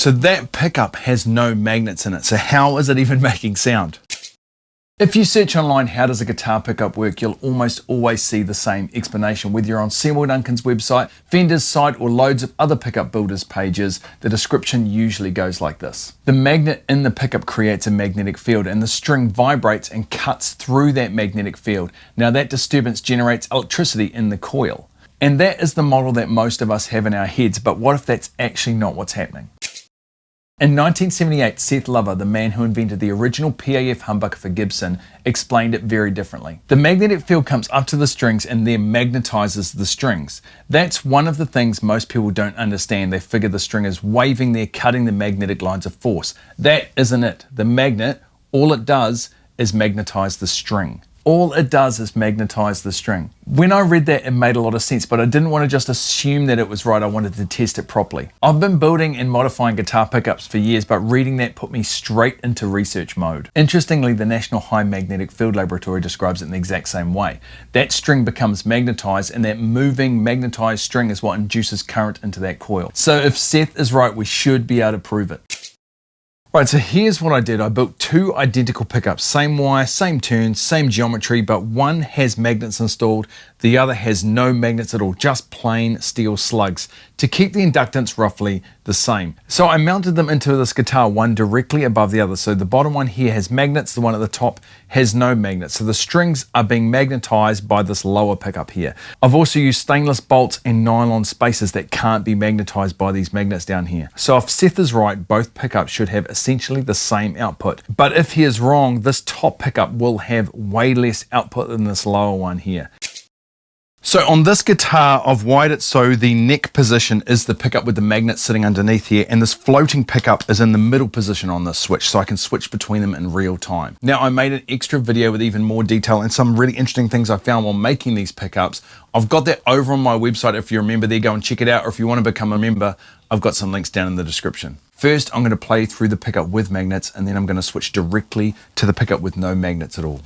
So that pickup has no magnets in it. So how is it even making sound? If you search online, how does a guitar pickup work, you'll almost always see the same explanation. Whether you're on Seymour Duncan's website, Fender's site, or loads of other pickup builders' pages, the description usually goes like this. The magnet in the pickup creates a magnetic field, and the string vibrates and cuts through that magnetic field. Now that disturbance generates electricity in the coil. And that is the model that most of us have in our heads, but what if that's actually not what's happening? In 1978, Seth Lover, the man who invented the original PAF humbucker for Gibson, explained it very differently. The magnetic field comes up to the strings and then magnetizes the strings. That's one of the things most people don't understand. They figure the string is waving there, cutting the magnetic lines of force. That isn't it. The magnet, all it does is magnetize the string. All it does is magnetize the string. When I read that, it made a lot of sense, but I didn't want to just assume that it was right. I wanted to test it properly. I've been building and modifying guitar pickups for years, but reading that put me straight into research mode. Interestingly, the National High Magnetic Field Laboratory describes it in the exact same way. That string becomes magnetized, and that moving magnetized string is what induces current into that coil. So if Seth is right, we should be able to prove it. Right, so here's what I did. I built two identical pickups, same wire, same turns, same geometry, but one has magnets installed, the other has no magnets at all, just plain steel slugs, to keep the inductance roughly the same. So I mounted them into this guitar, one directly above the other. So the bottom one here has magnets, the one at the top has no magnets. So the strings are being magnetized by this lower pickup here. I've also used stainless bolts and nylon spacers that can't be magnetized by these magnets down here. So if Seth is right, both pickups should have essentially the same output. But if he is wrong, this top pickup will have way less output than this lower one here. So on this guitar, I've wired it so the neck position is the pickup with the magnet sitting underneath here, and this floating pickup is in the middle position on this switch, so I can switch between them in real time. Now, I made an extra video with even more detail and some really interesting things I found while making these pickups. I've got that over on my website. If you're a member there, go and check it out, or if you want to become a member, I've got some links down in the description. First, I'm going to play through the pickup with magnets, and then I'm going to switch directly to the pickup with no magnets at all.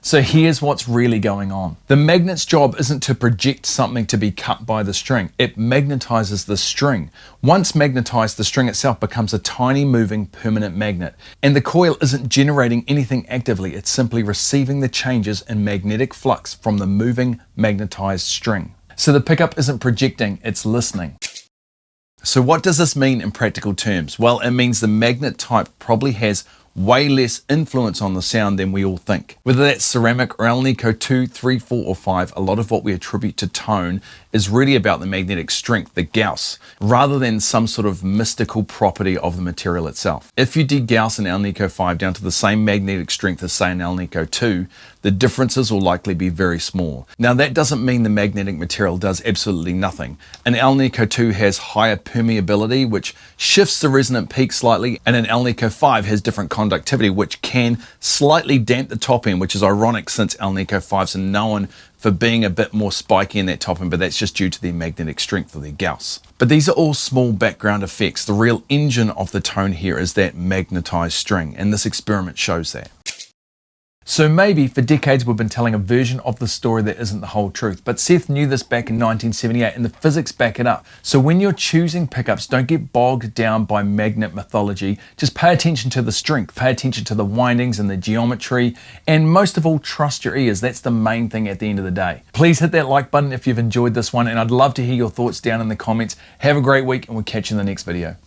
So here's what's really going on. The magnet's job isn't to project something to be cut by the string. It magnetizes the string. Once magnetized, the string itself becomes a tiny moving permanent magnet. And the coil isn't generating anything actively. It's simply receiving the changes in magnetic flux from the moving magnetized string. So the pickup isn't projecting, it's listening. So what does this mean in practical terms? Well, it means the magnet type probably has way less influence on the sound than we all think. Whether that's ceramic or Alnico 2, 3, 4, or 5, a lot of what we attribute to tone is really about the magnetic strength, the Gauss, rather than some sort of mystical property of the material itself. If you degauss an Alnico 5 down to the same magnetic strength as, say, an Alnico 2, the differences will likely be very small. Now, that doesn't mean the magnetic material does absolutely nothing. An Alnico 2 has higher permeability, which shifts the resonant peak slightly, and an Alnico 5 has different conductivity, which can slightly damp the top end, which is ironic since Alnico 5s are known for being a bit more spiky in that top end, but that's just due to their magnetic strength or their Gauss. But these are all small background effects. The real engine of the tone here is that magnetized string, and this experiment shows that. So maybe for decades we've been telling a version of the story that isn't the whole truth, but Seth knew this back in 1978 and the physics back it up. So when you're choosing pickups, don't get bogged down by magnet mythology. Just pay attention to the strength, pay attention to the windings and the geometry, and most of all, trust your ears. That's the main thing at the end of the day. Please hit that like button if you've enjoyed this one, and I'd love to hear your thoughts down in the comments. Have a great week, and we'll catch you in the next video.